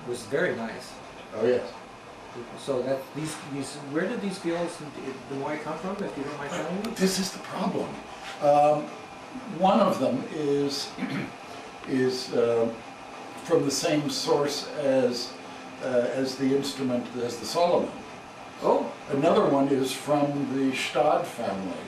was very nice. Oh yes. So that these where did these fields in Des Moines come from? If you don't mind telling me. This is the problem. One of them is from the same source as the instrument as the Solomon. Oh. Another one is from the Stad family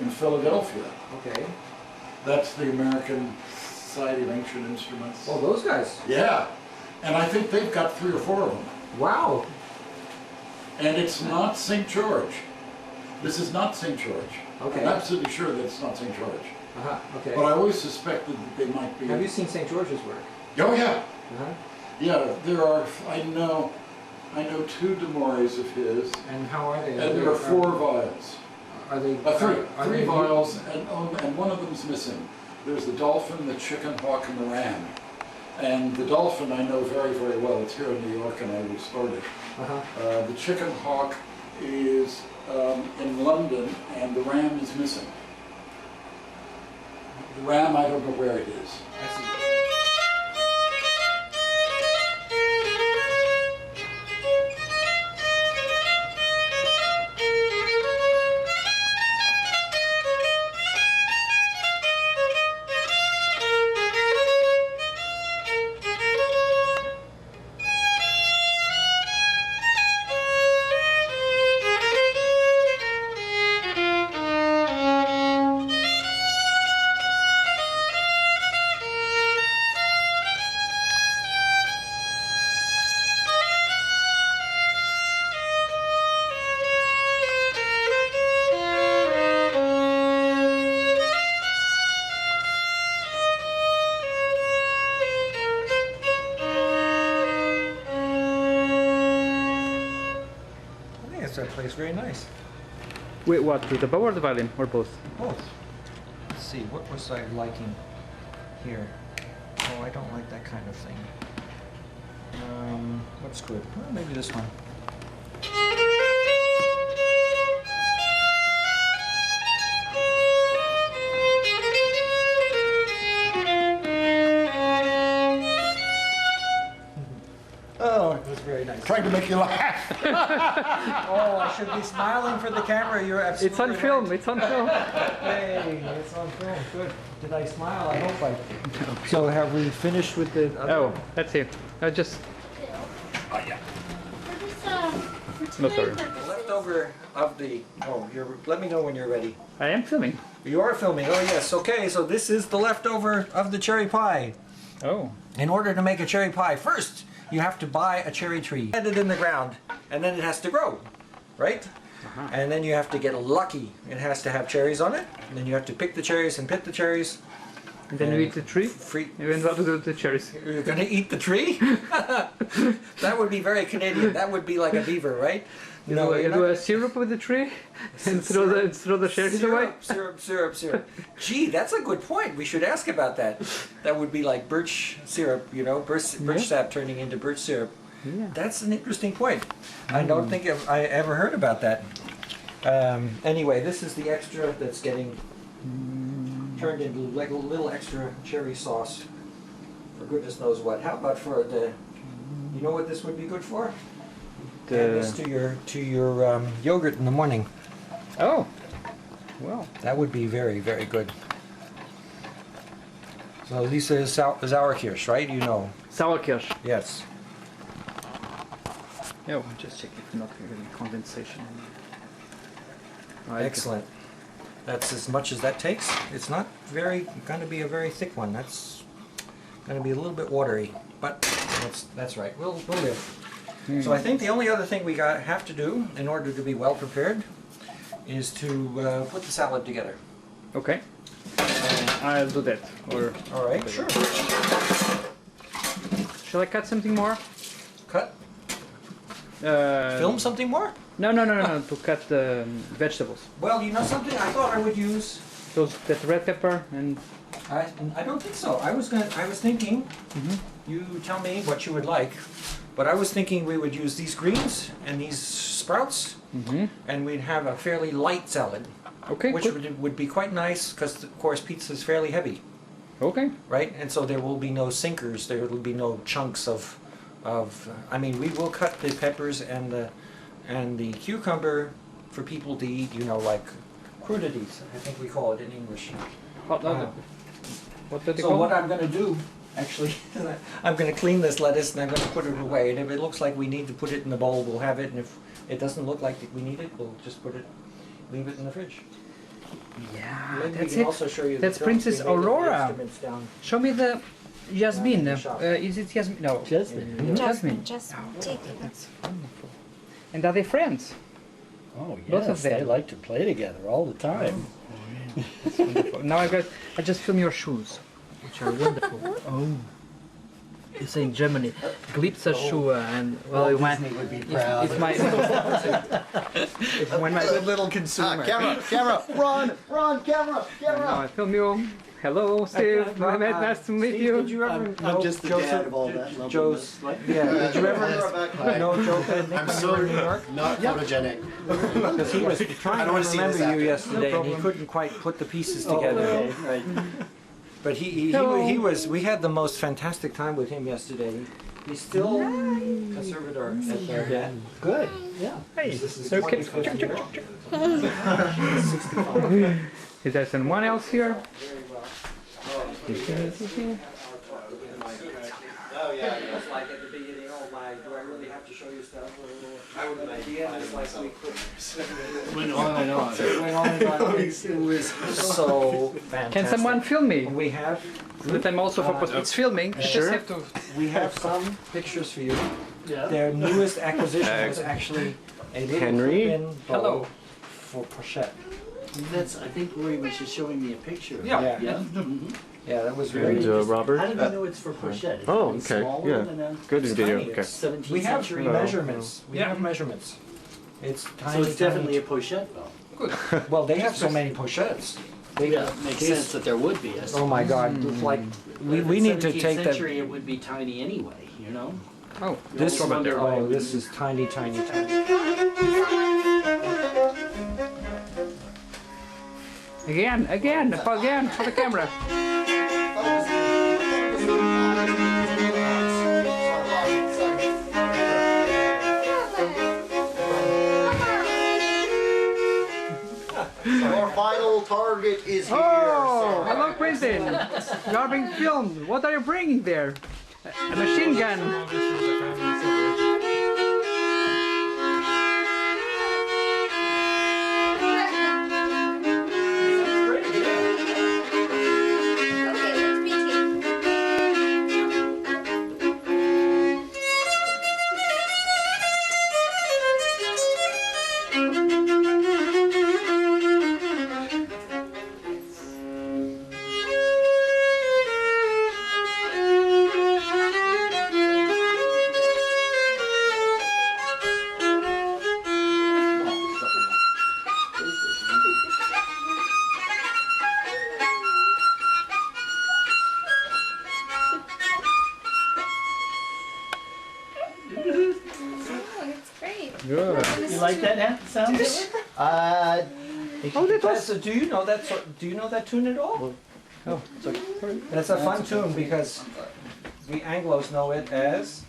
in Philadelphia. Okay. That's the American Society of Ancient Instruments. Oh, those guys. Yeah, and I think they've got 3 or 4 of them. Wow. And it's not St. George. This is not St. George. Okay. I'm absolutely sure that it's not St. George. Okay. But I always suspected that they might be. Have you seen St. George's work? Oh yeah. Uh-huh. Yeah, there are. I know 2 Demores of his. And how are they? And there are 4 vials. Are they? 3 vials, and one of them's missing. There's the dolphin, the chicken hawk, and the ram. And the dolphin I know very, very well. It's here in New York, and I restored it. Uh-huh. The chicken hawk is in London, and the ram is missing. The ram, I don't know where it is. I see. That plays very nice. Wait, what? With the bow or the violin, or both? Both. Let's see, what was I liking here? Oh, I don't like that kind of thing. What's good? Well, maybe this one. Oh, it was very nice. Trying to make you laugh. Oh, I should be smiling for the camera. You're absolutely It's on film. right. It's on film. Hey, it's on film. Good. Did I smile? I hope I. So have we finished with the other? Oh, let's see. Just. Oh yeah. No, sorry. The leftover of the. Oh, let me know when you're ready. I am filming. You are filming. Oh yes. Okay. So this is the leftover of the cherry pie. Oh. In order to make a cherry pie, first you have to buy a cherry tree, plant it in the ground, and then it has to grow, right? Uh-huh. And then you have to get lucky. It has to have cherries on it. And then you have to pick the cherries and pit the cherries. And then you eat the tree? You end up with the cherries. You're gonna eat the tree? That would be very Canadian. That would be like a beaver, right? You do a syrup with the tree and throw the cherries away? Syrup. Gee, that's a good point. We should ask about that. That would be like birch syrup, birch sap turning into birch syrup. Yeah. That's an interesting point. I don't think I ever heard about that. Anyway, this is the extra that's getting turned into like a little extra cherry sauce. For goodness knows what. How about for the? You know what this would be good for? Add this to your yogurt in the morning. Oh, well. That would be very, very good. So this is Sauerkirsch, right? You know. Sauerkirsch. Yes. Yeah, just check if not really condensation. Excellent. That's as much as that takes. It's not going to be a very thick one. That's going to be a little bit watery, but that's right. We'll live. So I think the only other thing we have to do in order to be well prepared is to put the salad together. Okay. I'll do that. Or all right, sure. Shall I cut something more? Cut? Film something more? No. To cut the vegetables. Well, you know something? I thought I would use that red pepper and. I don't think so. I was thinking. You tell me what you would like. But I was thinking we would use these greens and these sprouts, and we'd have a fairly light salad. Okay, which would be quite nice because, of course, pizza is fairly heavy. Okay. Right? And so there will be no sinkers. There will be no chunks of I mean, we will cut the peppers and the cucumber for people to eat. You know, like crudities. I think we call it in English. What do they So call what it? I'm going to do, actually, I'm going to clean this lettuce and I'm going to put it away. And if it looks like we need to put it in the bowl, we'll have it. And if it doesn't look like we need it, we'll just leave it in the fridge. Yeah, Maybe we that's can it. also show you That's the films we Princess made of the Aurora. instruments down. Show me the Jasmine. in the shop. Is it Jasmine? No. Jasmine. Jasmine. Just Oh, take it. that's wonderful. And are they friends? Oh Both yes, of them. they like to play together all the time. That's wonderful. Now I just film your shoes, which are wonderful. Oh. You say in Germany, Glitzerschuhe, and well, Walt my, Disney would be proud. it's my, when my little consumer. Camera, run, camera. now I film you. Hello, Steve. Nice to meet Steve, you. Did you ever I'm know just the Joseph- dad of all that loveliness. Joe's, yeah, did you ever know Joe Nick I'm when you were in New so York? not photogenic. Because he was trying I to don't wanna see this remember you after. yesterday, and he couldn't quite put the pieces together. Okay, right. But he was. We had the most fantastic time with him yesterday. He's still conservator at the Good. Yeah. Hey, This is so okay. 25th year. 65. Is there someone else here? Oh yeah, it's like at the beginning, oh my, do I really have to show you stuff? At the end, it's like we could. Went on and on. It went on and on. It was so fantastic. Can someone film me? We have That I'm also focused. It's filming. I Sure. just have to. we have some pictures for you. Yeah. Their newest acquisition was actually a little Henry? clip-in bowl Hello. for pochette. That's. I think Rui was just showing me a picture. of it. Yeah. Yeah. Mhm. Yeah, that was very And interesting. Robert? How did you know it's for pochette? Is Oh, it okay, smaller yeah. than a Good It's video. tiny. Okay. 17th We have century? measurements. We Yeah. have measurements. It's So tiny. it's definitely a pochette bowl. Well, they have so many pochettes. They, Yeah, it makes these- sense that there would be. I Oh my God! It's like we need to 17th take that. century, it would be tiny anyway. You know. Oh, This always wonder why it oh, would this be- is tiny, tiny, tiny. again for the camera. Our final target is here. Oh, hello, Quentin. You are being filmed. What are you bringing there? A machine gun. Okay, let's be team. Oh, it's great. Good. You like that sound? Uh, Oh, that was. So do you know that? Do you know that tune at all? Oh, it's okay. That's a fun tune because we Anglos know it as.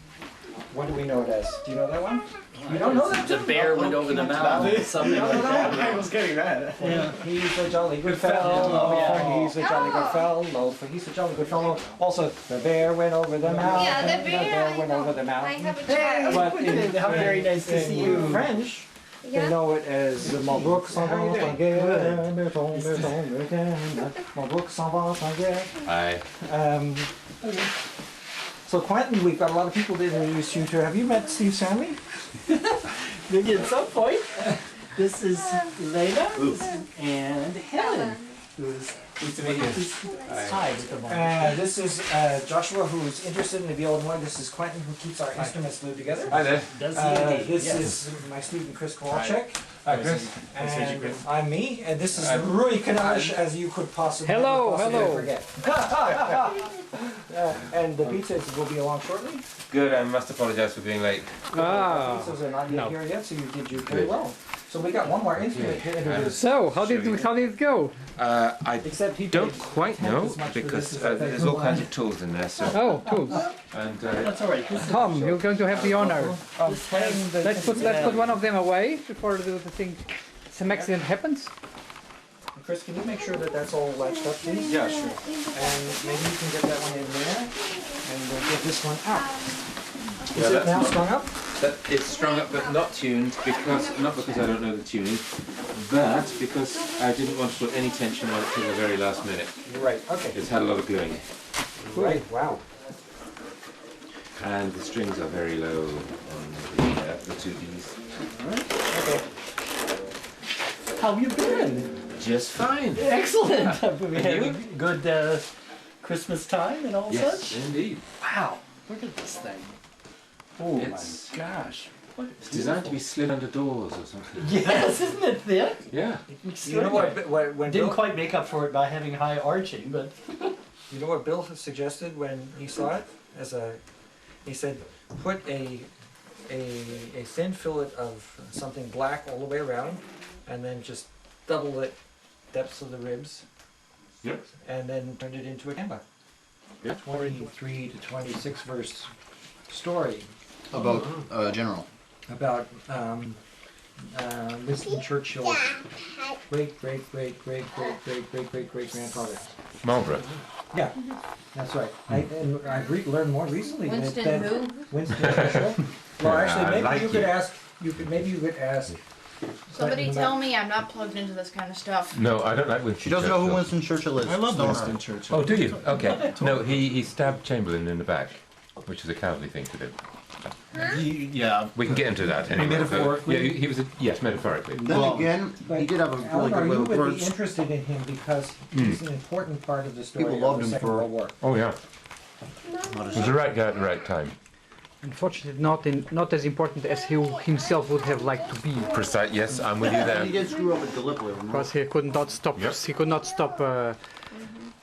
What do we know it as? Do you know that one? You don't know that The tune? bear went over the mountain. Something like that. was getting that. Yeah. He's a jolly good fellow. Oh, yeah. He's a jolly good fellow. For he's a jolly good fellow. Also, the bear went over the mountain. Yeah, the bear. I went know. over the I mountain. have a child. But in, How very nice to see you. in French, they Yeah. know it as Mon brook s'en va en guerre, Mon brook s'en va en guerre. Hi. So Quentin, we've got a lot of people that introduce you to. Have you met Steve Stanley? Maybe at some point. This is Lena and Helen, who's tied at the moment. This is Joshua, who's interested in the viola. This is Quentin, who keeps our instruments glued together. Hi there. Does he indeed? This Yes. is my student Chris Kowalczyk. Chris. And I'm me, and this is Rui Kanash, as you could possibly, Hello, hello. forget. And the pizzas will be along shortly. Good, I must apologize for being late. Ah. The pizzas are not yet here yet, so you did very well. So we got one more instrument to introduce. So, how did it go? I Except he don't paid quite 10 know as much for because this as there's all kinds of tools in there. So Oh, tools. and That's all right. This is Tom, you're going to have the honor. of playing the. Let's put one of them away before the thing, some accident happens. Chris, can you make sure that that's all latched up, please? yeah, sure. And maybe you can get that one in there, and we'll get this one out. Yeah, Is it that's now not- strung up? That it's strung up but not tuned because not because I don't know the tuning, but because I didn't want to put any tension on it till the very last minute. Right, okay. It's had a lot of gluing, Right, wow. and the strings are very low on the two Bs. Okay. how you been? Just fine. Excellent. Have we had a good Christmas time and all Yes, such? indeed. Wow, look at this thing. Oh It's- my gosh. What It's designed to be slid under doors or something. Yes, isn't it thick? Yeah. You know what when Didn't Bill, quite make up for it by having high arching, but you know what Bill suggested when he saw it he said put a thin fillet of something black all the way around, and then just double the depths of the ribs, Yep. and then turn it into a gamba. Yeah. 23 to 26 verse story About General. about Winston Churchill's great grandfather. Marlborough. Yeah, that's right. I've learned more recently Winston that who? Winston Churchill. Well, I actually, maybe like you could you. ask. Maybe you could ask. Somebody Quentin tell about- me I'm not plugged into this kind of stuff. No, I don't like Winston. She doesn't know who Churchill. Winston Churchill is. I love Don't Winston worry. Churchill. Oh, do you? Okay. No, he stabbed Chamberlain in the back, which is a cowardly thing to do. Yeah. We can get into that anyway. Metaphorically? Yeah, he was. Yes, metaphorically. Then Well, again, he did have a really Eleanor, good you way would of be words. interested in him because he's an important part of the story People of loved the him Second for- World War. Oh yeah. Not He was the right guy at the right time. Unfortunately, not as important as he himself would have liked to be, Precise. Yes, I'm with you And he there. did screw up at Gallipoli, remember? because he could not stop. Yep. He could not stop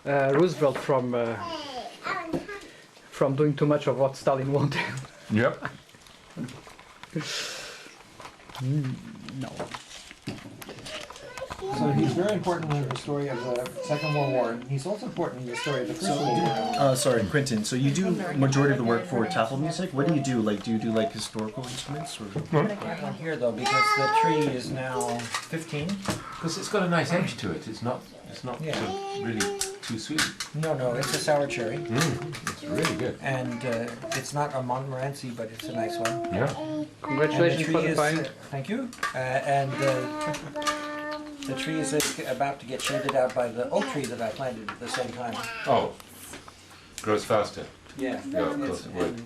Roosevelt from doing too much of what Stalin wanted. Yep. No. So he's very important in the story of the Second World War. And he's also important in the story of the First World War. Sorry, Quentin. So you do majority of the work for tafel music. What do you do? Like, do you do like historical instruments or? I don't hear though because the tree is now 15. Because it's got a nice edge to it. It's not. It's not Yeah. sort of really too sweet. No, it's a sour cherry, It's really good. and it's not a Montmorency, but it's a nice one. Yeah. Congratulations And for the find. thank you. And the tree is about to get shaded out by the oak tree that I planted at the same time. Oh. Grows faster. Yeah. Yeah, of course it would.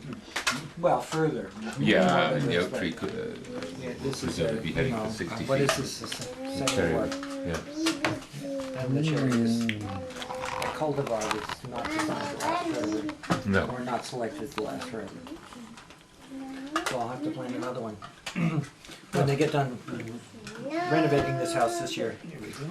Well, further. Yeah, Further the this oak way. tree could Yeah, this is presumably be heading for 60 what feet. is this? This is Cherry. 74. Yeah. And the cherry is a cultivar that's not designed to last forever, No. or not selected to last forever. So I'll have to plant another one when they get done renovating this house this year.